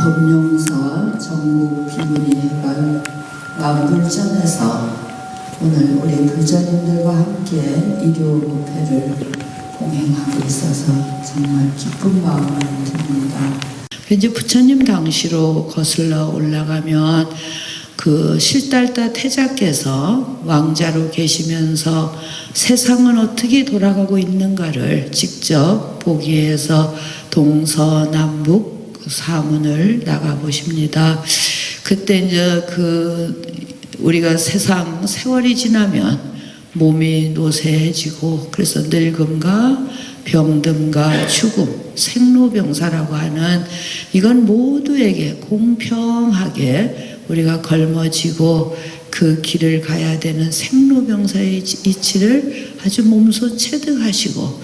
법룡사 정무 비문이 해갈 만불전에서 오늘 우리 불자님들과 함께 일요목회를 공행하고 있어서 정말 기쁜 마음이 듭니다. 이제 부처님 당시로 거슬러 올라가면 그 실달다 태자께서 왕자로 계시면서 세상은 어떻게 돌아가고 있는가를 직접 보기 위해서 동서남북 사문을 나가 보십니다. 그때 이제 우리가 세월이 지나면 몸이 노쇠해지고 그래서 늙음과 병듦과 죽음, 생로병사라고 하는 이건 모두에게 공평하게 우리가 걸머지고 그 길을 가야 되는 생로병사의 이치를 아주 몸소 체득하시고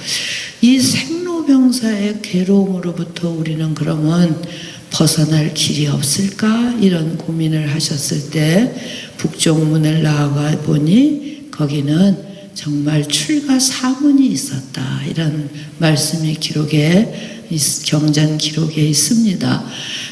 이 생로병사의 괴로움으로부터 우리는 그러면 벗어날 길이 없을까? 이런 고민을 하셨을 때 북쪽문을 나아가 보니 거기는 정말 출가 사문이 있었다. 이런 말씀이 경전 기록에 있습니다.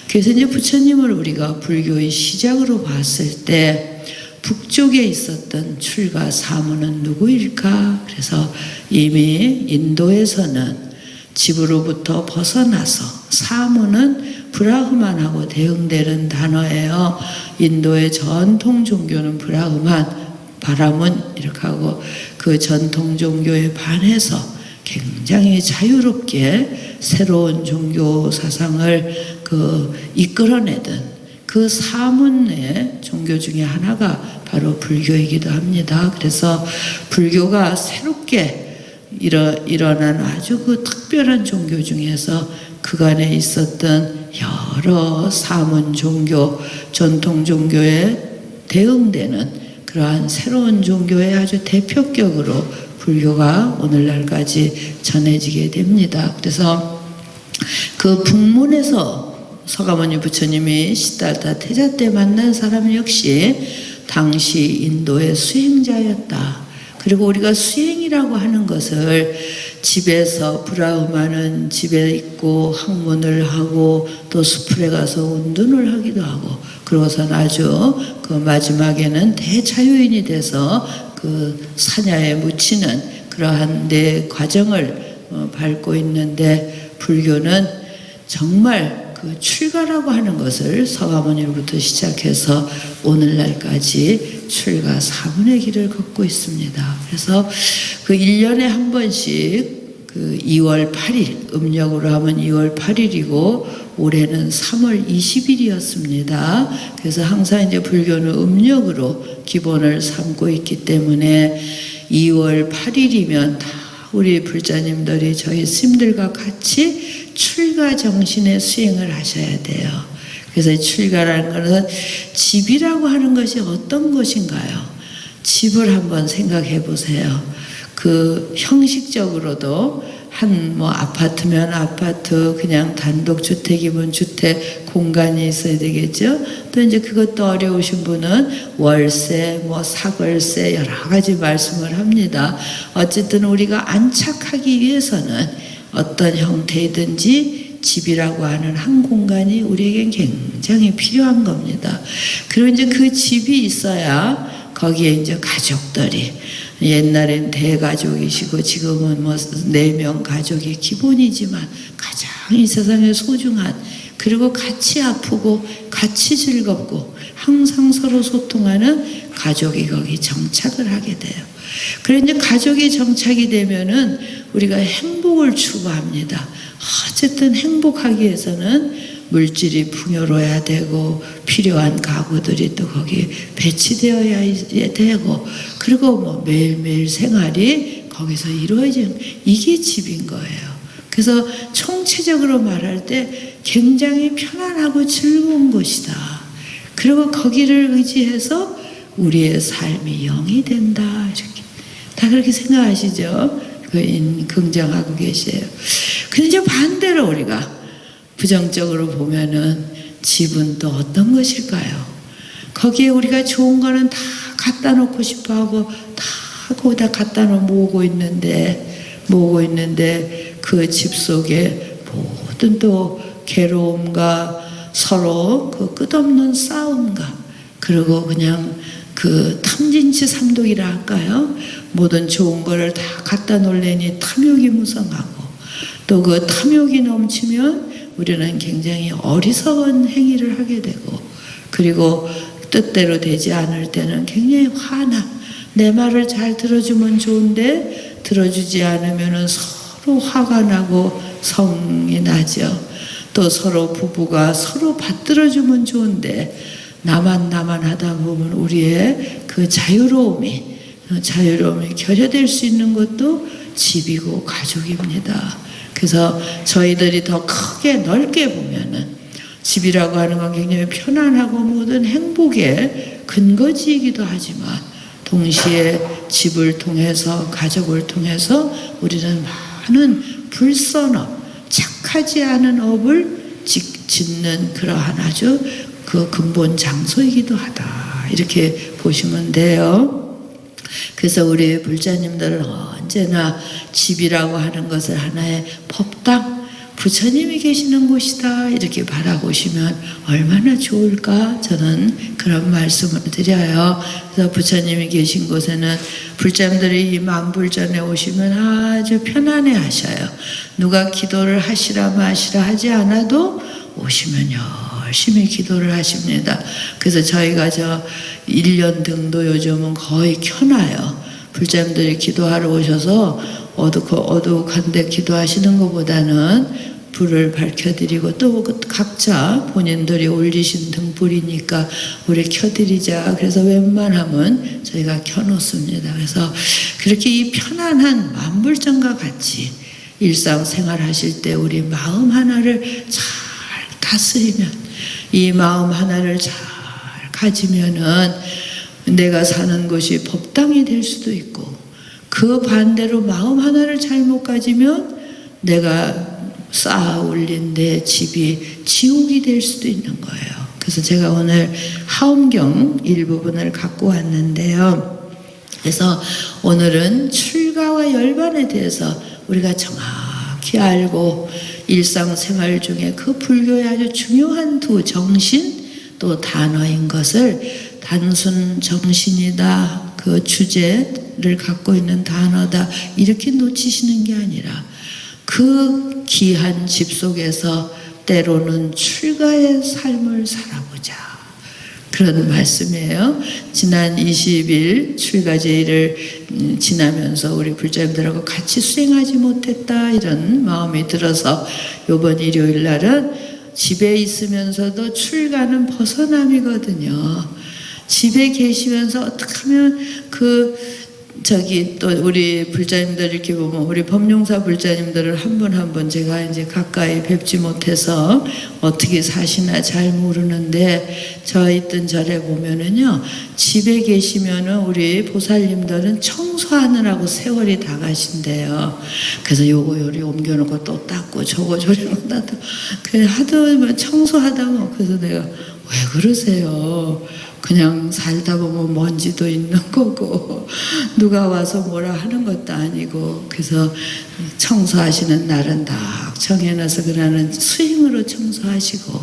그래서 이제 부처님을 우리가 불교의 시작으로 봤을 때 북쪽에 있었던 출가 사문은 누구일까? 그래서 이미 인도에서는 집으로부터 벗어나서 사문은 브라흐만하고 대응되는 단어예요. 인도의 전통 종교는 브라흐만, 바라문 이렇게 하고 그 전통 종교에 반해서 굉장히 자유롭게 새로운 종교 사상을 이끌어내던 그 사문의 종교 중에 하나가 바로 불교이기도 합니다. 그래서 불교가 새롭게 일어난 아주 그 특별한 종교 중에서 그간에 있었던 여러 사문 종교, 전통 종교에 대응되는 그러한 새로운 종교의 아주 대표격으로 불교가 오늘날까지 전해지게 됩니다. 그래서 그 북문에서 서가모니 부처님이 시달다 태자 때 만난 사람 역시 당시 인도의 수행자였다. 그리고 우리가 수행이라고 하는 것을 집에서 브라흐마는 집에 있고 학문을 하고 또 수풀에 가서 운동을 하기도 하고 그러고선 아주 그 마지막에는 대자유인이 돼서 그 사냐에 묻히는 그러한 내 과정을 밟고 있는데 불교는 정말 그 출가라고 하는 것을 서가모니로부터 시작해서 오늘날까지 출가 사문의 길을 걷고 있습니다. 그래서 그 1년에 한 번씩 그 2월 8일, 음력으로 하면 2월 8일이고 올해는 3월 20일이었습니다. 그래서 항상 이제 불교는 음력으로 기본을 삼고 있기 때문에 2월 8일이면 다 우리 불자님들이 저희 스님들과 같이 출가 정신의 수행을 하셔야 돼요. 그래서 출가라는 것은 집이라고 하는 것이 어떤 것인가요? 집을 한번 생각해 보세요. 그 형식적으로도 아파트면 아파트, 그냥 단독주택이면 주택 공간이 있어야 되겠죠. 또 이제 그것도 어려우신 분은 월세, 사월세 여러 가지 말씀을 합니다. 어쨌든 우리가 안착하기 위해서는 어떤 형태이든지 집이라고 하는 한 공간이 우리에겐 굉장히 필요한 겁니다. 그리고 이제 그 집이 있어야 거기에 이제 가족들이 옛날엔 대가족이시고 지금은 4명 가족이 기본이지만 가장 이 세상에 소중한 그리고 같이 아프고 같이 즐겁고 항상 서로 소통하는 가족이 거기 정착을 하게 돼요. 그래서 이제 가족이 정착이 되면은 우리가 행복을 추구합니다. 어쨌든 행복하기 위해서는 물질이 풍요로워야 되고 필요한 가구들이 또 거기 배치되어야 되고 그리고 매일매일 생활이 거기서 이루어지는 이게 집인 거예요. 그래서 총체적으로 말할 때 굉장히 편안하고 즐거운 곳이다. 그리고 거기를 의지해서 우리의 삶이 영이 된다. 이렇게 다 그렇게 생각하시죠? 긍정하고 계세요. 근데 이제 반대로 우리가 부정적으로 보면은 집은 또 어떤 것일까요? 거기에 우리가 좋은 거는 다 갖다 놓고 싶어 하고 다 거기다 갖다 모으고 있는데 그 집 속에 모든 또 괴로움과 서로 그 끝없는 싸움과 그리고 그냥 그 탐진치 삼독이라 할까요? 모든 좋은 거를 다 갖다 놓으려니 탐욕이 무성하고 또 그 탐욕이 넘치면 우리는 굉장히 어리석은 행위를 하게 되고 그리고 뜻대로 되지 않을 때는 굉장히 화나 내 말을 잘 들어주면 좋은데 들어주지 않으면 서로 화가 나고 성이 나죠. 또 서로 부부가 서로 받들어주면 좋은데 나만 하다 보면 우리의 그 자유로움이 결여될 수 있는 것도 집이고 가족입니다. 그래서 저희들이 더 크게 넓게 보면은 집이라고 하는 건 굉장히 편안하고 모든 행복의 근거지이기도 하지만 동시에 집을 통해서 가족을 통해서 우리는 많은 불선업, 착하지 않은 업을 짓는 그러한 아주 그 근본 장소이기도 하다. 이렇게 보시면 돼요. 그래서 우리 불자님들은 언제나 집이라고 하는 것을 하나의 법당, 부처님이 계시는 곳이다 이렇게 바라보시면 얼마나 좋을까 저는 그런 말씀을 드려요. 그래서 부처님이 계신 곳에는 불자님들이 이 만불전에 오시면 아주 편안해 하셔요. 누가 기도를 하시라 마시라 하지 않아도 오시면 열심히 기도를 하십니다. 그래서 저희가 1년 등도 요즘은 거의 켜놔요. 불자님들이 기도하러 오셔서 어둑한데 기도하시는 것보다는 불을 밝혀드리고 또 각자 본인들이 올리신 등불이니까 우리 켜드리자. 그래서 웬만하면 저희가 켜놓습니다. 그래서 그렇게 이 편안한 만불전과 같이 일상생활 하실 때 우리 마음 하나를 잘 다스리면 이 마음 하나를 잘 가지면은 내가 사는 곳이 법당이 될 수도 있고 그 반대로 마음 하나를 잘못 가지면 내가 쌓아 올린 내 집이 지옥이 될 수도 있는 거예요. 그래서 제가 오늘 하엄경 일부분을 갖고 왔는데요. 그래서 오늘은 출가와 열반에 대해서 우리가 정확히 알고 일상생활 중에 그 불교의 아주 중요한 두 정신 또 단어인 것을 단순 정신이다 그 주제를 갖고 있는 단어다 이렇게 놓치시는 게 아니라 그 귀한 집 속에서 때로는 출가의 삶을 살아보자 그런 말씀이에요. 지난 20일 출가제일을 지나면서 우리 불자님들하고 같이 수행하지 못했다 이런 마음이 들어서 이번 일요일 날은 집에 있으면서도 출가는 벗어남이거든요. 집에 계시면서 어떻게 하면 또 우리 불자님들 이렇게 보면 우리 법룡사 불자님들을 한 분 한 분 제가 이제 가까이 뵙지 못해서 어떻게 사시나 잘 모르는데 저 있던 절에 보면은요 집에 계시면은 우리 보살님들은 청소하느라고 세월이 다 가신대요. 그래서 요거 요리 옮겨놓고 또 닦고 저거 저리 닦고 그냥 하도 청소하다 뭐 그래서 내가 왜 그러세요? 그냥 살다 보면 먼지도 있는 거고 누가 와서 뭐라 하는 것도 아니고 그래서 청소하시는 날은 딱 정해놔서 그날은 수행으로 청소하시고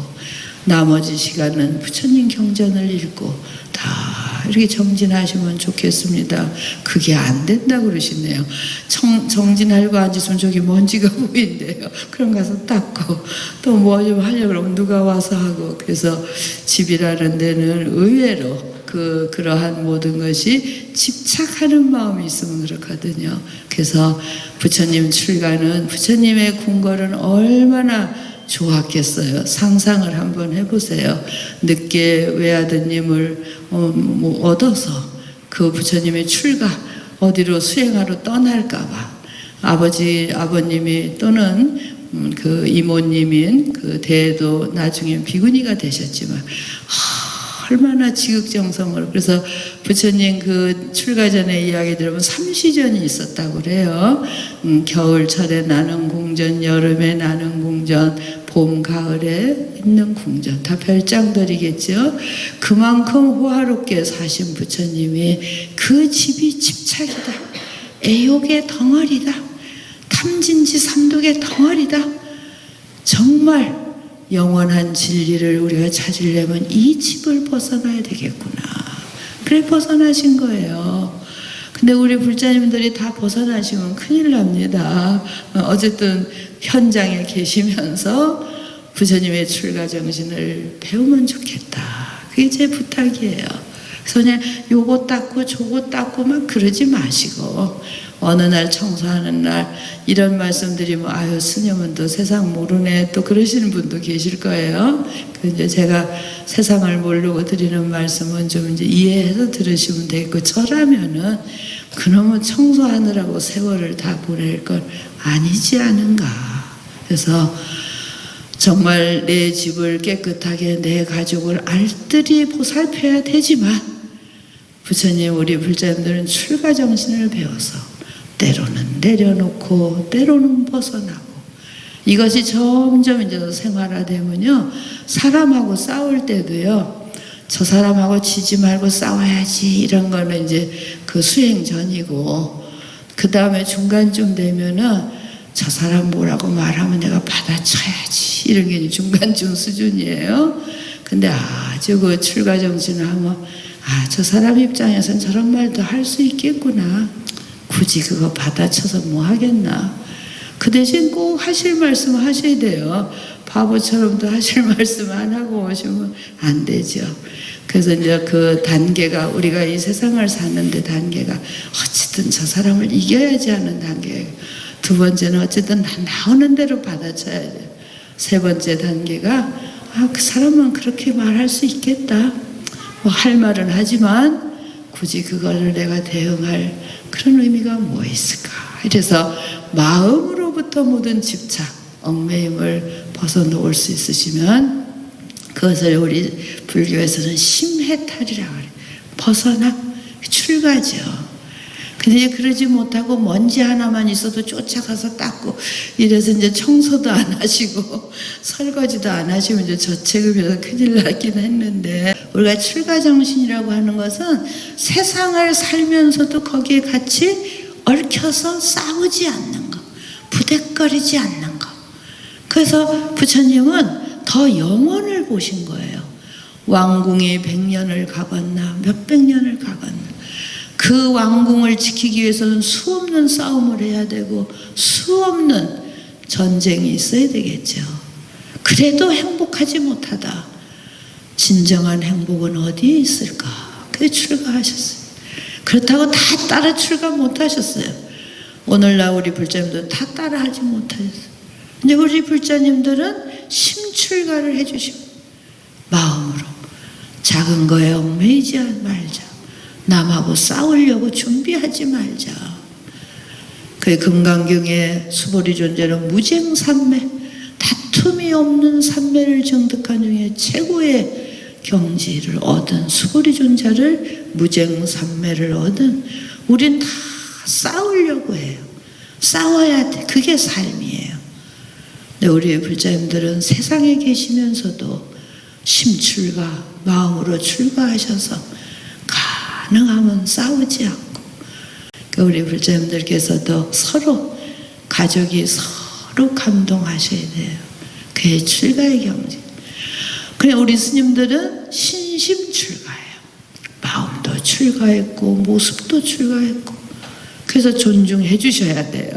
나머지 시간은 부처님 경전을 읽고 다 이렇게 정진하시면 좋겠습니다. 그게 안 된다고 그러시네요. 정진하려고 앉으면 저기 먼지가 보인대요. 그럼 가서 닦고 또 뭐 좀 하려고 그러면 누가 와서 하고 그래서 집이라는 데는 의외로 그러한 모든 것이 집착하는 마음이 있으면 그렇거든요. 그래서 부처님 출가는 부처님의 궁궐은 얼마나 좋았겠어요. 상상을 한번 해보세요. 늦게 외아드님을 얻어서 그 부처님의 출가 어디로 수행하러 떠날까봐 아버님이 또는 그 이모님인 그 대도 나중에 비구니가 되셨지만 얼마나 지극정성으로 그래서 부처님 그 출가 전에 이야기 들으면 삼시전이 있었다고 그래요. 겨울철에 나는 궁전, 여름에 나는 궁전, 봄, 가을에 있는 궁전 다 별장들이겠죠. 그만큼 호화롭게 사신 부처님이 그 집이 집착이다. 애욕의 덩어리다. 탐진지 삼독의 덩어리다. 정말 영원한 진리를 우리가 찾으려면 이 집을 벗어나야 되겠구나. 그래 벗어나신 거예요. 근데 우리 불자님들이 다 벗어나시면 큰일 납니다. 어쨌든 현장에 계시면서 부처님의 출가 정신을 배우면 좋겠다. 그게 제 부탁이에요. 그래서 그냥 요거 닦고 저거 닦고 막 그러지 마시고 어느 날 청소하는 날 이런 말씀 드리면 아유 스님은 또 세상 모르네 또 그러시는 분도 계실 거예요. 그 이제 제가 세상을 모르고 드리는 말씀은 좀 이제 이해해서 들으시면 되겠고 저라면은 그놈은 청소하느라고 세월을 다 보낼 건 아니지 않은가. 그래서 정말 내 집을 깨끗하게 내 가족을 알뜰히 보살펴야 되지만 부처님 우리 불자님들은 출가 정신을 배워서 때로는 내려놓고 때로는 벗어나고 이것이 점점 이제 생활화되면요 사람하고 싸울 때도요 저 사람하고 지지 말고 싸워야지 이런 거는 이제 그 수행 전이고 그 다음에 중간쯤 되면은 저 사람 뭐라고 말하면 내가 받아쳐야지 이런 게 중간쯤 수준이에요. 근데 아주 그 출가 정신을 하면 아, 저 사람 입장에선 저런 말도 할 수 있겠구나. 굳이 그거 받아쳐서 뭐 하겠나. 그 대신 꼭 하실 말씀 하셔야 돼요. 바보처럼도 하실 말씀 안 하고 오시면 안 되죠. 그래서 이제 그 단계가 우리가 이 세상을 사는데 단계가 어쨌든 저 사람을 이겨야지 하는 단계. 두 번째는 어쨌든 나오는 대로 받아쳐야죠. 세 번째 단계가 아, 그 사람은 그렇게 말할 수 있겠다. 뭐 할 말은 하지만 굳이 그거를 내가 대응할 그런 의미가 뭐 있을까. 이래서 마음으로부터 모든 집착, 얽매임을 벗어놓을 수 있으시면 그것을 우리 불교에서는 심해탈이라고 해요. 벗어나 출가죠. 근데 그러지 못하고 먼지 하나만 있어도 쫓아가서 닦고 이래서 이제 청소도 안 하시고 설거지도 안 하시면 이제 저체급에서 큰일 나긴 했는데 우리가 출가정신이라고 하는 것은 세상을 살면서도 거기에 같이 얽혀서 싸우지 않는 것, 부대거리지 않는 것. 그래서 부처님은 더 영원을 보신 거예요. 왕궁이 100년을 가건나 몇백 년을 가건나 그 왕궁을 지키기 위해서는 수없는 싸움을 해야 되고 수없는 전쟁이 있어야 되겠죠. 그래도 행복하지 못하다. 진정한 행복은 어디에 있을까? 그게 출가하셨어요. 그렇다고 다 따라 출가 못하셨어요. 오늘날 우리 불자님들 다 따라하지 못하셨어요. 근데 우리 불자님들은 심출가를 해주시고 마음으로 작은 거에 얽매이지 말자. 남하고 싸우려고 준비하지 말자. 그 금강경의 수보리 존재는 무쟁삼매, 다툼이 없는 삼매를 정득한 중에 최고의 경지를 얻은 수보리 존재를 무쟁삼매를 얻은 우린 다 싸우려고 해요. 싸워야 돼. 그게 삶이에요. 근데 우리 불자님들은 세상에 계시면서도 심출가, 마음으로 출가하셔서 가능하면 싸우지 않고 우리 불자님들께서도 서로 가족이 서로 감동하셔야 돼요. 그게 출가의 경지. 그냥 우리 스님들은 신심 출가예요. 마음도 출가했고 모습도 출가했고 그래서 존중해 주셔야 돼요.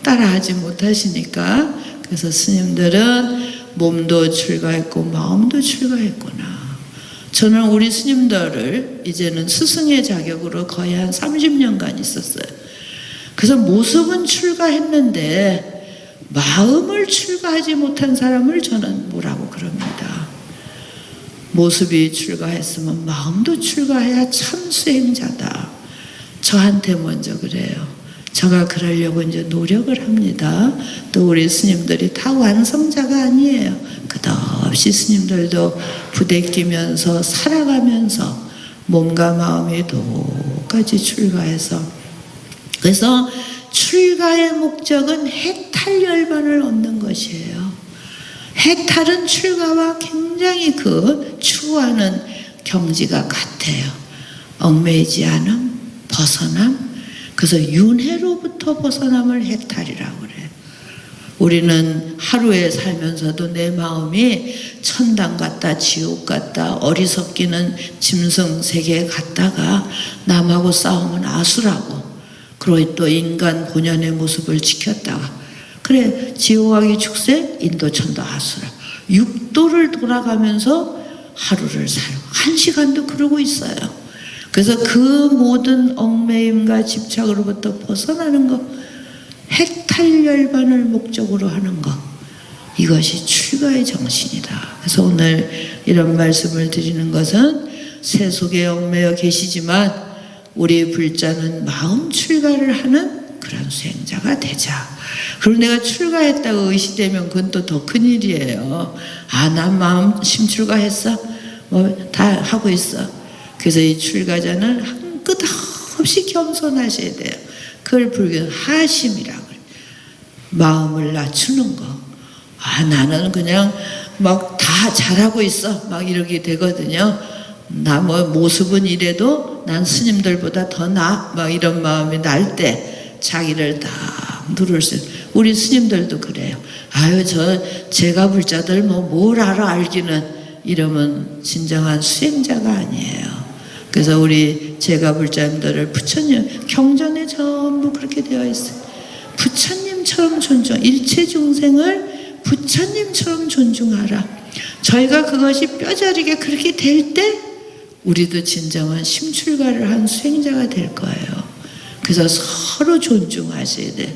따라하지 못하시니까. 그래서 스님들은 몸도 출가했고 마음도 출가했구나. 저는 우리 스님들을 이제는 스승의 자격으로 거의 한 30년간 있었어요. 그래서 모습은 출가했는데 마음을 출가하지 못한 사람을 저는 뭐라고 그럽니다. 모습이 출가했으면 마음도 출가해야 참 수행자다. 저한테 먼저 그래요. 제가 그러려고 이제 노력을 합니다. 또 우리 스님들이 다 완성자가 아니에요. 끝없이 스님들도 부대끼면서 살아가면서 몸과 마음이 똑같이 출가해서 그래서 출가의 목적은 해탈열반을 얻는 것이에요. 해탈은 출가와 굉장히 그 추구하는 경지가 같아요. 얽매이지 않음, 벗어남. 그래서 윤회로부터 벗어남을 해탈이라고 그래요. 우리는 하루에 살면서도 내 마음이 천당 갔다 지옥 갔다 어리석기는 짐승 세계에 갔다가 남하고 싸우면 아수라고, 그리고 또 인간 본연의 모습을 지켰다가 그래 지옥 가기 축세 인도천도 아수라, 육도를 돌아가면서 하루를 살고 1시간도 그러고 있어요. 그래서 그 모든 얽매임과 집착으로부터 벗어나는 것, 해탈열반을 목적으로 하는 것, 이것이 출가의 정신이다. 그래서 오늘 이런 말씀을 드리는 것은 세속에 얽매여 계시지만 우리 불자는 마음 출가를 하는 그런 수행자가 되자. 그리고 내가 출가했다고 의시되면 그건 또 더 큰일이에요. 아, 난 마음 심출가했어? 뭐 다 하고 있어. 그래서 이 출가자는 한 끗 없이 겸손하셔야 돼요. 그걸 불교는 하심이라고 해요. 마음을 낮추는 거. 아, 나는 그냥 막 다 잘하고 있어. 막 이렇게 되거든요. 나 뭐 모습은 이래도 난 스님들보다 더 나아. 막 이런 마음이 날 때 자기를 딱 누를 수 있어요. 우리 스님들도 그래요. 아유, 제가 불자들 뭘 알아 알기는, 이러면 진정한 수행자가 아니에요. 그래서 우리 제가 불자님들을 부처님 경전에 전부 그렇게 되어 있어요. 부처님처럼 존중, 일체 중생을 부처님처럼 존중하라. 저희가 그것이 뼈저리게 그렇게 될 때 우리도 진정한 심출가를 한 수행자가 될 거예요. 그래서 서로 존중하셔야 돼요.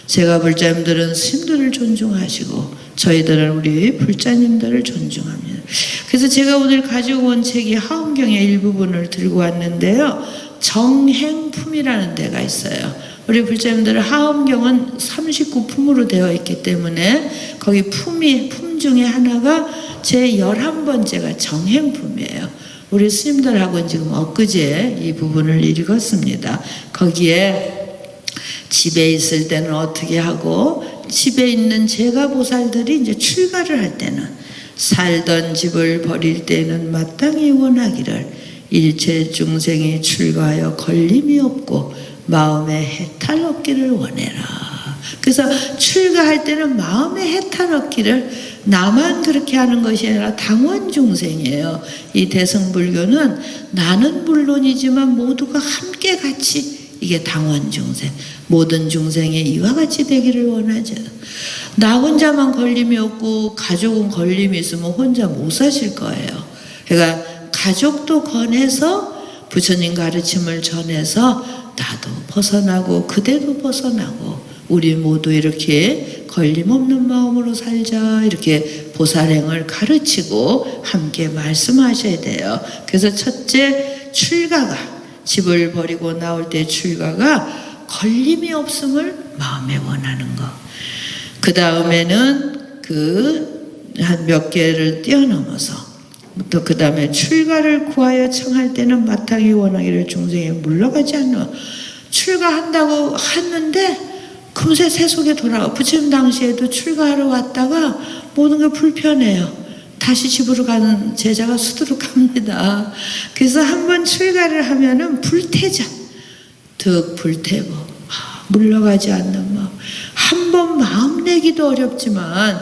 제가 불자님들은 스님들을 존중하시고 저희들은 우리 불자님들을 존중합니다. 그래서 제가 오늘 가지고 온 책이 하엄경의 일부분을 들고 왔는데요. 정행품이라는 데가 있어요. 우리 불자님들은 하엄경은 39품으로 되어 있기 때문에 거기 품 중에 하나가 제 11번째가 정행품이에요. 우리 스님들하고는 지금 엊그제 이 부분을 읽었습니다. 거기에 집에 있을 때는 어떻게 하고, 집에 있는 제가보살들이 이제 출가를 할 때는 살던 집을 버릴 때는 마땅히 원하기를 일체 중생이 출가하여 걸림이 없고 마음에 해탈 없기를 원해라. 그래서 출가할 때는 마음에 해탈 없기를, 나만 그렇게 하는 것이 아니라 당원 중생이에요. 이 대승불교는 나는 물론이지만 모두가 함께 같이, 이게 당원 중생, 모든 중생이 이와 같이 되기를 원하죠. 나 혼자만 걸림이 없고 가족은 걸림이 있으면 혼자 못 사실 거예요. 그러니까 가족도 권해서 부처님 가르침을 전해서 나도 벗어나고 그대도 벗어나고 우리 모두 이렇게 걸림없는 마음으로 살자, 이렇게 보살행을 가르치고 함께 말씀하셔야 돼요. 그래서 첫째, 출가가, 집을 버리고 나올 때 출가가 걸림이 없음을 마음에 원하는 것. 그 다음에는 한 몇 개를 뛰어넘어서 또 그 다음에 출가를 구하여 청할 때는 마땅히 원하기를 중생에 물러가지 않는, 출가한다고 했는데 금세 세속에 돌아가. 부처님 당시에도 출가하러 왔다가 모든 게 불편해요. 다시 집으로 가는 제자가 수두룩합니다. 그래서 한번 출가를 하면은 불태전, 득 불태고 물러가지 않는 마음. 한 번 마음 내기도 어렵지만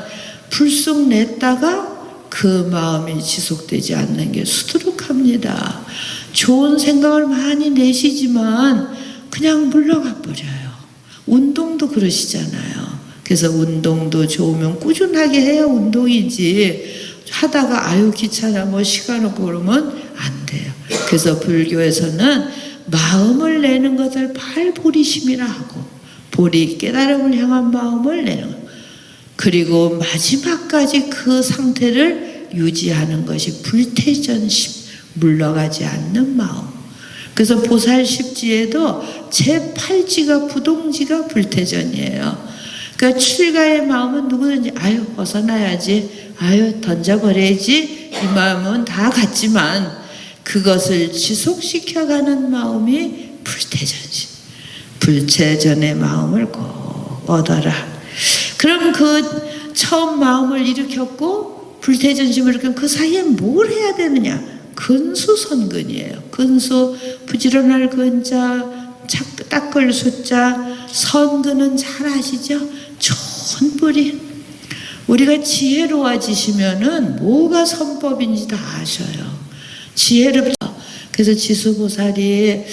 불쑥 냈다가 그 마음이 지속되지 않는 게 수두룩합니다. 좋은 생각을 많이 내시지만 그냥 물러가 버려요. 운동도 그러시잖아요. 그래서 운동도 좋으면 꾸준하게 해야 운동이지, 하다가 아유 귀찮아 뭐 시간 없고 그러면 안 돼요. 그래서 불교에서는 마음을 내는 것을 발보리심이라 하고, 보리 깨달음을 향한 마음을 내는 것, 그리고 마지막까지 그 상태를 유지하는 것이 불태전심, 물러가지 않는 마음. 그래서 보살십지에도 제8지가 부동지가 불태전이에요. 그러니까 출가의 마음은 누구든지 아유 벗어나야지, 아유 던져버려야지, 이 마음은 다 같지만 그것을 지속시켜가는 마음이 불태전심. 불태전의 마음을 꼭 얻어라. 그럼 그 처음 마음을 일으켰고 불태전심을 일으키면 그 사이에 뭘 해야 되느냐? 근수선근이에요. 근수, 부지런할 근자, 닦을 수자, 선근은 잘 아시죠? 좋은 뿌리. 우리가 지혜로워지시면은 뭐가 선법인지 다 아셔요. 지혜롭죠. 그래서 지수보살이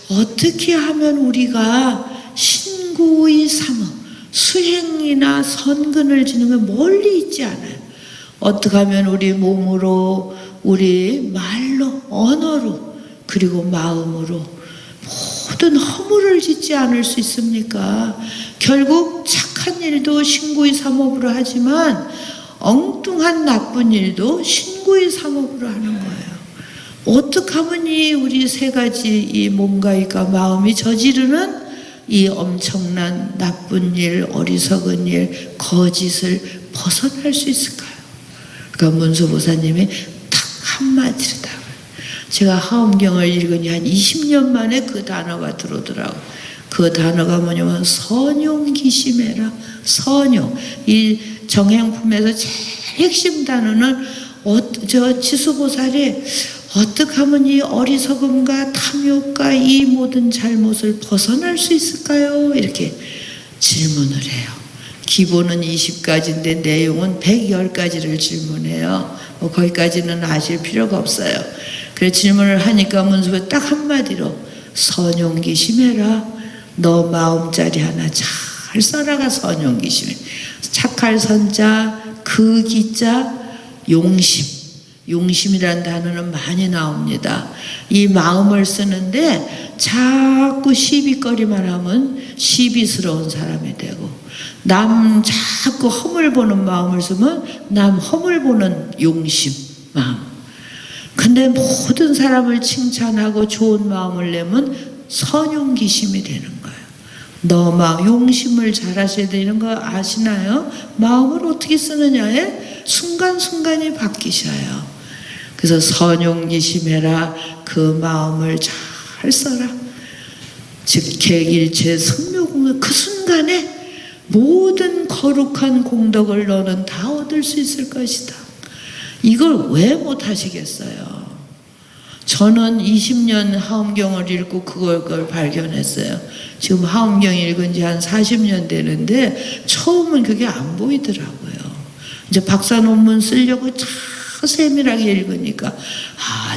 어떻게 하면 우리가 신구의 삼어 수행이나 선근을 지는 게 멀리 있지 않아요. 어떻게 하면 우리 몸으로, 우리 말로, 언어로, 그리고 마음으로 모든 허물을 짓지 않을 수 있습니까? 결국 착한 일도 신구의 삼업으로 하지만 엉뚱한 나쁜 일도 신구의 삼업으로 하는 거예요. 어떻게 하면 우리 세 가지 이 몸과 이가 마음이 저지르는 이 엄청난 나쁜 일, 어리석은 일, 거짓을 벗어날 수 있을까요? 그러니까 문수보사님이 딱 한마디로 다. 제가 하엄경을 읽으니 한 20년 만에 그 단어가 들어오더라고요. 그 단어가 뭐냐면 선용기심해라. 선용. 이 정행품에서 제일 핵심 단어는 지수보살이 어떻게 하면 이 어리석음과 탐욕과 이 모든 잘못을 벗어날 수 있을까요? 이렇게 질문을 해요. 기본은 20가지인데 내용은 110가지를 질문해요. 거기까지는 아실 필요가 없어요. 그래서 질문을 하니까 문수가 딱 한마디로 선용기심해라. 너 마음자리 하나 잘 써라가 선용기심해. 착할 선자, 그 기자, 용심. 용심이라는 단어는 많이 나옵니다. 이 마음을 쓰는데 자꾸 시비거리만 하면 시비스러운 사람이 되고, 남 자꾸 허물 보는 마음을 쓰면 남 허물 보는 용심 마음. 근데 모든 사람을 칭찬하고 좋은 마음을 내면 선용기심이 되는 거예요. 너 마음 용심을 잘 하셔야 되는 거 아시나요? 마음을 어떻게 쓰느냐에 순간순간이 바뀌셔요. 그래서 선용기심해라. 그 마음을 잘 써라. 즉 객일체 성묘공덕. 그 순간에 모든 거룩한 공덕을 너는 다 얻을 수 있을 것이다. 이걸 왜 못하시겠어요? 저는 20년 하엄경을 읽고 그걸 발견했어요. 지금 하엄경 읽은 지 한 40년 되는데 처음은 그게 안 보이더라고요. 이제 박사 논문 쓰려고 세밀하게 읽으니까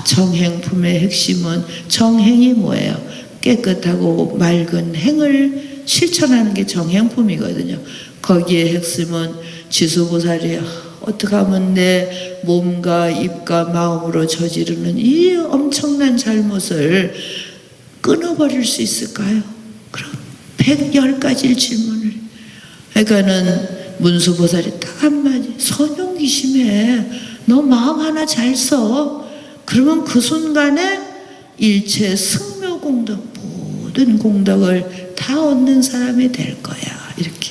정행품의 핵심은, 정행이 뭐예요? 깨끗하고 맑은 행을 실천하는 게 정행품이거든요. 거기에 핵심은 지수보살이 어떻게 하면 내 몸과 입과 마음으로 저지르는 이 엄청난 잘못을 끊어버릴 수 있을까요? 그럼 110가지를 질문을. 그러니까는 문수보살이 딱 한마디, 선용기심해. 너 마음 하나 잘 써. 그러면 그 순간에 일체 승묘공덕, 모든 공덕을 다 얻는 사람이 될 거야. 이렇게.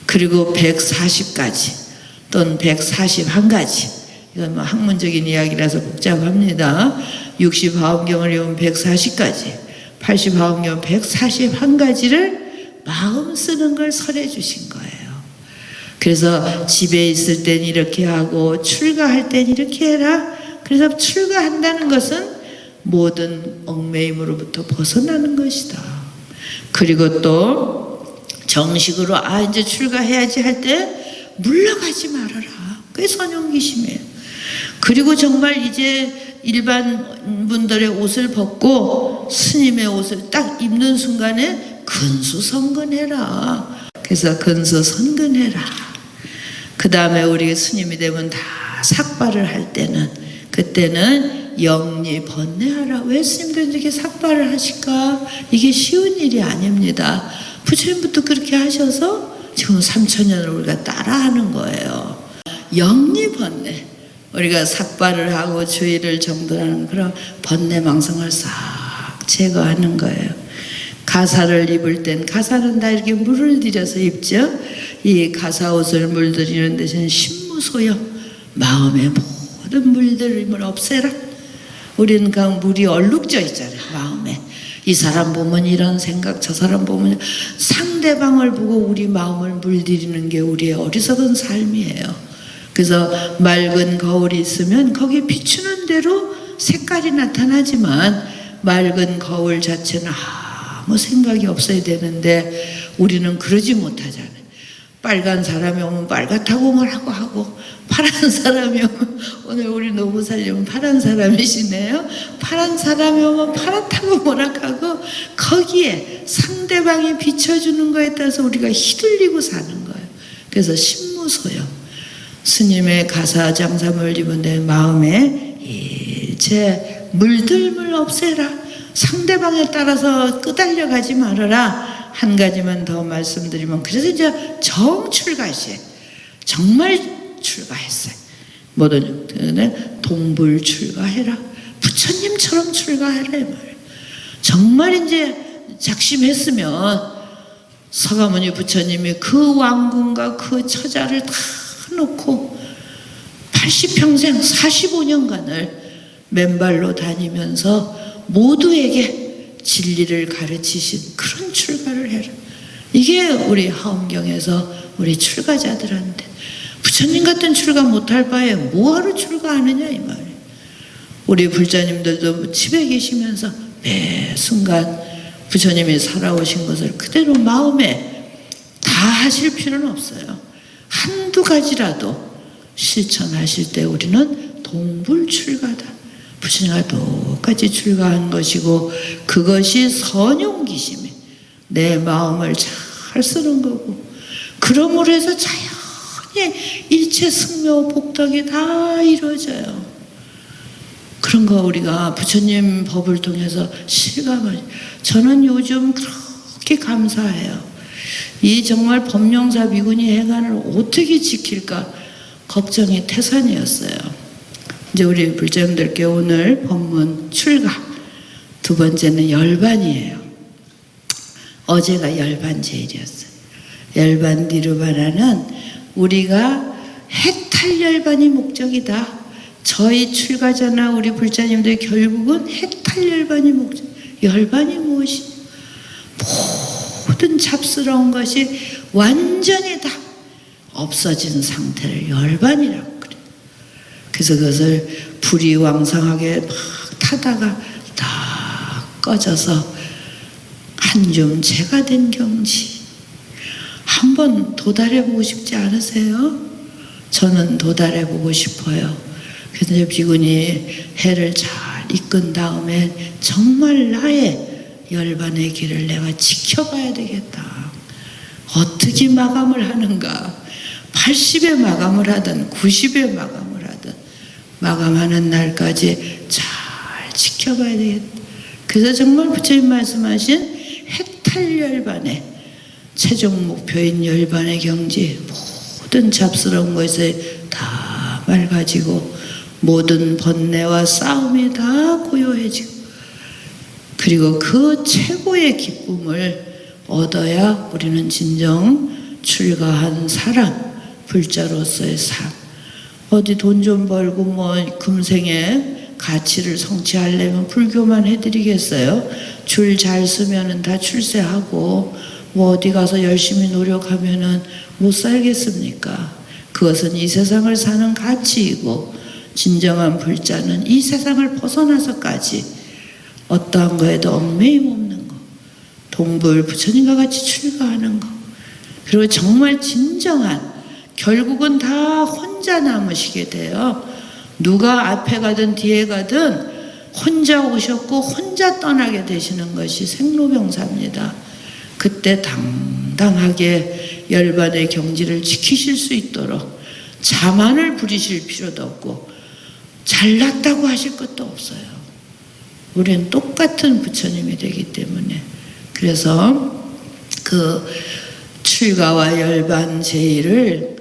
그리고 140가지 또는 141가지. 이건 뭐 학문적인 이야기라서 복잡합니다. 60하엄경을 외우면 140가지, 80하엄경 141가지를 마음 쓰는 걸 설해 주신 거예요. 그래서 집에 있을 땐 이렇게 하고 출가할 땐 이렇게 해라. 그래서 출가한다는 것은 모든 엉매임으로부터 벗어나는 것이다. 그리고 또 정식으로 이제 출가해야지 할 때 물러가지 말아라. 그게 선용기심이에요. 그리고 정말 이제 일반 분들의 옷을 벗고 스님의 옷을 딱 입는 순간에 근수성근해라. 그래서 근수성근해라. 그 다음에 우리 스님이 되면 다 삭발을 할 때는, 그때는 영리 번뇌하라. 왜 스님들은 이렇게 삭발을 하실까? 이게 쉬운 일이 아닙니다. 부처님부터 그렇게 하셔서 지금 3000년을 우리가 따라하는 거예요. 영리 번뇌. 우리가 삭발을 하고 주의를 정돈하는 그런 번뇌망성을 싹 제거하는 거예요. 가사를 입을 땐 가사는 다 이렇게 물을 들여서 입죠. 이 가사 옷을 물들이는 대신 신무소여. 마음의 모든 물들임을 없애라. 우리는 그 물이 얼룩져 있잖아요. 마음에. 이 사람 보면 이런 생각, 저 사람 보면 상대방을 보고 우리 마음을 물들이는 게 우리의 어리석은 삶이에요. 그래서 맑은 거울이 있으면 거기에 비추는 대로 색깔이 나타나지만 맑은 거울 자체는 아무 생각이 없어야 되는데 우리는 그러지 못하잖아요. 빨간 사람이 오면 빨갛다고 뭐라고 하고, 파란 사람이 오면, 오늘 우리 노부사님은 파란 사람이시네요. 파란 사람이 오면 파랗다고 뭐라고 하고, 거기에 상대방이 비춰주는 거에 따라서 우리가 휘둘리고 사는 거예요. 그래서 신무소요. 스님의 가사 장사물 입은 내 마음에 일체 물들물 없애라. 상대방에 따라서 끄달려 가지 말아라. 한 가지만 더 말씀드리면, 그래서 이제 정출가시에 정말 출가했어요. 모든 동불 출가해라. 부처님처럼 출가해라 이 말이에요. 정말 이제 작심했으면 서가모니 부처님이 그 왕궁과 그 처자를 다 놓고 80평생 45년간을 맨발로 다니면서 모두에게 진리를 가르치신 그런 출가를 해라. 이게 우리 하엄경에서 우리 출가자들한테, 부처님 같은 출가 못할 바에 뭐하러 출가하느냐 이 말이에요. 우리 불자님들도 집에 계시면서 매 순간 부처님이 살아오신 것을 그대로 마음에 다 하실 필요는 없어요. 한두 가지라도 실천하실 때 우리는 동불출가다. 부처님과 똑같이 출가한 것이고, 그것이 선용기심이 내 마음을 잘 쓰는 거고, 그러므로 해서 자연히 일체 승묘 복덕이 다 이루어져요. 그런 거 우리가 부처님 법을 통해서 실감을, 저는 요즘 그렇게 감사해요. 이 정말 법령사 비구니 해관을 어떻게 지킬까 걱정이 태산이었어요. 이제 우리 불자님들께 오늘 법문 출가, 두 번째는 열반이에요. 어제가 열반 제일이었어요. 열반 니르바나는 우리가 해탈 열반이 목적이다. 저희 출가자나 우리 불자님들 결국은 해탈 열반이 목적. 열반이 무엇이? 모든 잡스러운 것이 완전히 다 없어진 상태를 열반이라고 그래요. 그래서 그것을 불이 왕성하게 막 타다가 다 꺼져서 한줌 재가 된 경지. 한번 도달해보고 싶지 않으세요? 저는 도달해보고 싶어요. 그래서 이제 비구니 해를 잘 이끈 다음에 정말 나의 열반의 길을 내가 지켜봐야 되겠다. 어떻게 마감을 하는가? 80에 마감을 하든 90에 마감을 하든 마감하는 날까지 잘 지켜봐야 되겠다. 그래서 정말 부처님 말씀하신 해탈 열반의 최종 목표인 열반의 경지, 모든 잡스러운 것에 다 맑아지고 모든 번뇌와 싸움이 다 고요해지고, 그리고 그 최고의 기쁨을 얻어야 우리는 진정 출가한 사람, 불자로서의 삶. 어디 돈 좀 벌고 뭐 금생에 가치를 성취하려면 불교만 해드리겠어요? 줄 잘 쓰면은 다 출세하고 뭐 어디 가서 열심히 노력하면은 못 살겠습니까? 그것은 이 세상을 사는 가치이고, 진정한 불자는 이 세상을 벗어나서까지 어떠한 거에도 얽매임 없는 거, 동불 부처님과 같이 출가하는 거, 그리고 정말 진정한, 결국은 다 혼자 남으시게 돼요. 누가 앞에 가든 뒤에 가든 혼자 오셨고 혼자 떠나게 되시는 것이 생로병사입니다. 그때 당당하게 열반의 경지를 지키실 수 있도록 자만을 부리실 필요도 없고 잘났다고 하실 것도 없어요. 우리는 똑같은 부처님이 되기 때문에. 그래서 그 출가와 열반 제의를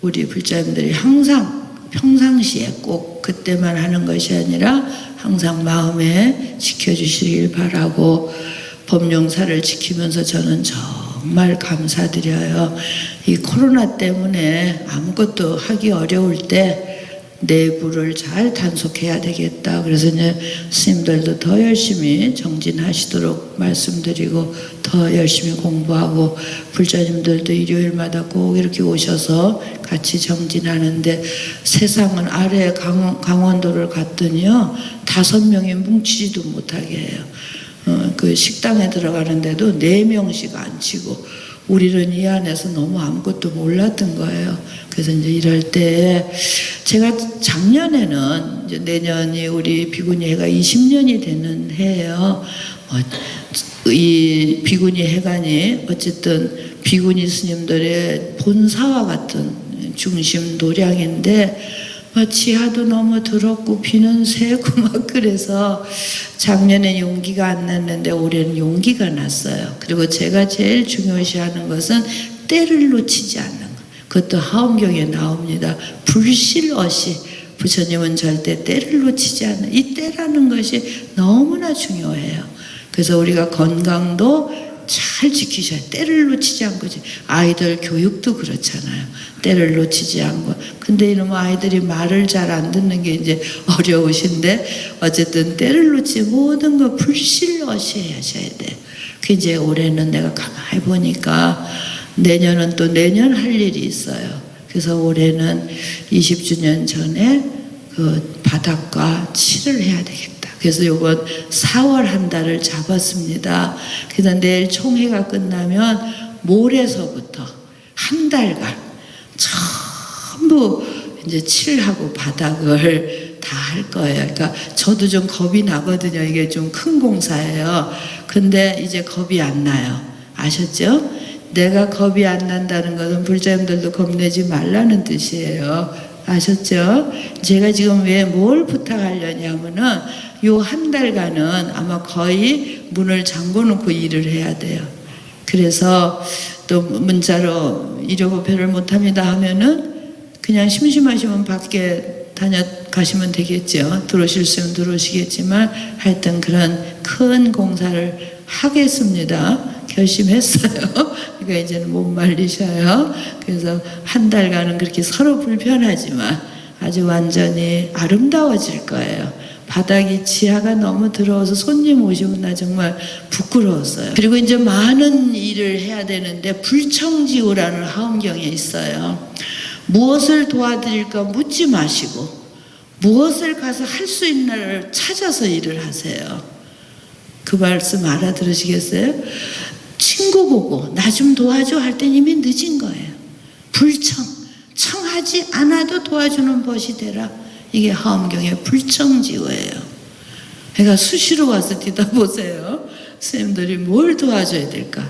우리 불자님들이 항상 평상시에 꼭 그때만 하는 것이 아니라 항상 마음에 지켜주시길 바라고, 법령사를 지키면서 저는 정말 감사드려요. 이 코로나 때문에 아무것도 하기 어려울 때 내부를 잘 단속해야 되겠다. 그래서 이제 스님들도 더 열심히 정진하시도록 말씀드리고 더 열심히 공부하고, 불자님들도 일요일마다 꼭 이렇게 오셔서 같이 정진하는데, 세상은 아래 강원도를 갔더니요 5명이 뭉치지도 못하게 해요. 그 식당에 들어가는데도 4명씩 앉히고, 우리는 이 안에서 너무 아무것도 몰랐던 거예요. 그래서 이제 이럴 때 제가 작년에는 이제 내년이 우리 비구니 해가 20년이 되는 해예요. 이 비구니 해관이 어쨌든 비구니 스님들의 본사와 같은 중심 도량인데 지하도 너무 더럽고 비는 새고 막 그래서 작년에 용기가 안 났는데 올해는 용기가 났어요. 그리고 제가 제일 중요시하는 것은 때를 놓치지 않는 것. 그것도 하엄경에 나옵니다. 불실어시. 부처님은 절대 때를 놓치지 않는, 이 때라는 것이 너무나 중요해요. 그래서 우리가 건강도 잘 지키셔야 돼요. 때를 놓치지 않고. 아이들 교육도 그렇잖아요. 때를 놓치지 않고. 근데 이놈 아이들이 말을 잘 안 듣는 게 이제 어려우신데 어쨌든 때를 놓치 모든 거 불실어시 하셔야 돼요. 그 이제 올해는 내가 가만히 보니까 내년은 또 내년 할 일이 있어요. 그래서 올해는 20주년 전에 그 바닥과 칠을 해야 되겠다. 그래서 이번 4월 한 달을 잡았습니다. 그래서 내일 총회가 끝나면 모레서부터 한 달간 전부 이제 칠하고 바닥을 다 할 거예요. 그러니까 저도 좀 겁이 나거든요. 이게 좀 큰 공사예요. 근데 이제 겁이 안 나요. 아셨죠? 내가 겁이 안 난다는 것은 불자님들도 겁내지 말라는 뜻이에요. 아셨죠? 제가 지금 왜 뭘 부탁하려냐면은 요 한 달간은 아마 거의 문을 잠궈 놓고 일을 해야 돼요. 그래서 또 문자로 이러고 별을 못합니다 하면은 그냥 심심하시면 밖에 다녀가시면 되겠죠. 들어오실 수 있으면 들어오시겠지만 하여튼 그런 큰 공사를 하겠습니다. 결심했어요. 그러니까 이제는 못 말리셔요. 그래서 한 달간은 그렇게 서로 불편하지만 아주 완전히 아름다워질 거예요. 바닥이 지하가 너무 더러워서 손님 오시면 나 정말 부끄러웠어요. 그리고 이제 많은 일을 해야 되는데 불청지우라는 하엄경에 있어요. 무엇을 도와드릴까 묻지 마시고 무엇을 가서 할 수 있나를 찾아서 일을 하세요. 그 말씀 알아들으시겠어요? 친구 보고 나 좀 도와줘 할 땐 이미 늦은 거예요. 청하지 않아도 도와주는 벗이 되라. 이게 하엄경의 불청지우예요. 그러니까 수시로 와서 뒤다보세요. 스님들이 뭘 도와줘야 될까?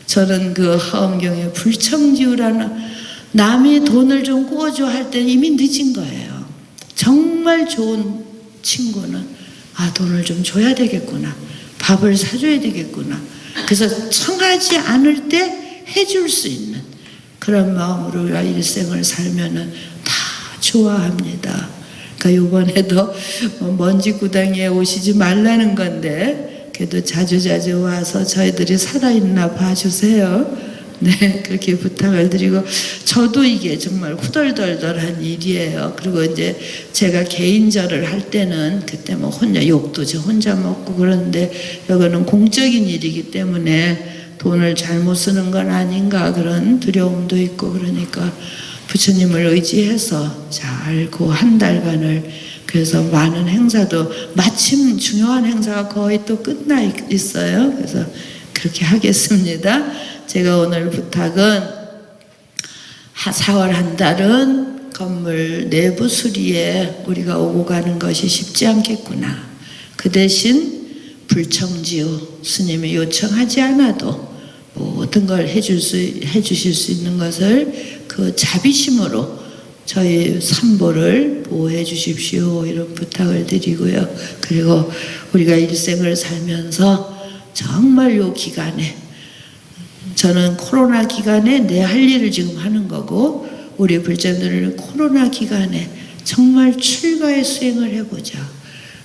저는 그 하엄경의 불청지우라는 남이 돈을 좀 구워줘 할 때 이미 늦은 거예요. 정말 좋은 친구는 돈을 좀 줘야 되겠구나. 밥을 사줘야 되겠구나. 그래서 청하지 않을 때 해줄 수 있는 그런 마음으로 우리가 일생을 살면은 다 좋아합니다. 그러니까 이번에도 먼지 구덩이에 오시지 말라는 건데 그래도 자주자주 와서 저희들이 살아있나 봐주세요. 네, 그렇게 부탁을 드리고 저도 이게 정말 후덜덜덜한 일이에요. 그리고 이제 제가 개인절을 할 때는 그때 뭐 혼자 욕도 저 혼자 먹고 그러는데 이거는 공적인 일이기 때문에 돈을 잘못 쓰는 건 아닌가 그런 두려움도 있고 그러니까 부처님을 의지해서 잘 그 한 달간을 그래서 많은 행사도 마침 중요한 행사가 거의 또 끝나 있어요. 그래서 그렇게 하겠습니다. 제가 오늘 부탁은 4월 한 달은 건물 내부 수리에 우리가 오고 가는 것이 쉽지 않겠구나. 그 대신 불청지우 스님이 요청하지 않아도 모든 걸 해주실 수 있는 것을 그 자비심으로 저희 삼보를 보호해 주십시오. 이런 부탁을 드리고요. 그리고 우리가 일생을 살면서 정말 요 기간에 저는 코로나 기간에 내 할 일을 지금 하는 거고 우리 불자들은 코로나 기간에 정말 출가의 수행을 해보자.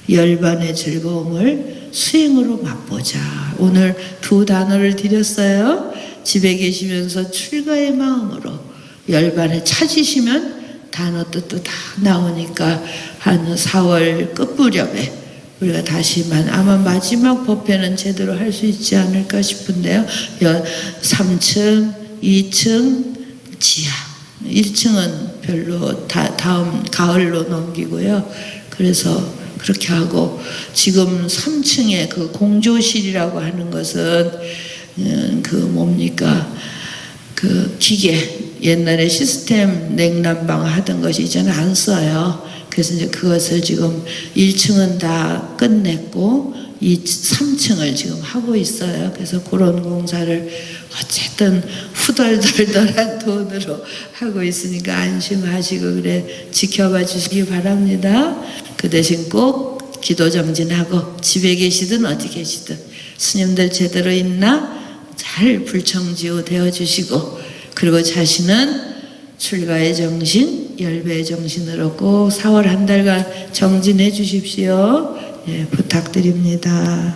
열반의 즐거움을 수행으로 맛보자. 오늘 두 단어를 드렸어요. 집에 계시면서 출가의 마음으로 열반에 찾으시면 단어 뜻도 다 나오니까 한 4월 끝무렵에 우리가 다시만 아마 마지막 법회는 제대로 할 수 있지 않을까 싶은데요. 3층, 2층, 지하. 1층은 별로 다음 가을로 넘기고요. 그래서 그렇게 하고 지금 3층에 그 공조실이라고 하는 것은 그 뭡니까? 그 기계, 옛날에 시스템 냉난방 하던 것이 이제는 안 써요. 그래서 이제 그것을 지금 1층은 다 끝냈고 3층을 지금 하고 있어요. 그래서 그런 공사를 어쨌든 후덜덜덜한 돈으로 하고 있으니까 안심하시고 그래 지켜봐 주시기 바랍니다. 그 대신 꼭 기도 정진하고 집에 계시든 어디 계시든 스님들 제대로 있나 잘 불청지우 되어 주시고, 그리고 자신은 출가의 정신, 열배의 정신으로 꼭 4월 한 달간 정진해 주십시오. 예, 부탁드립니다.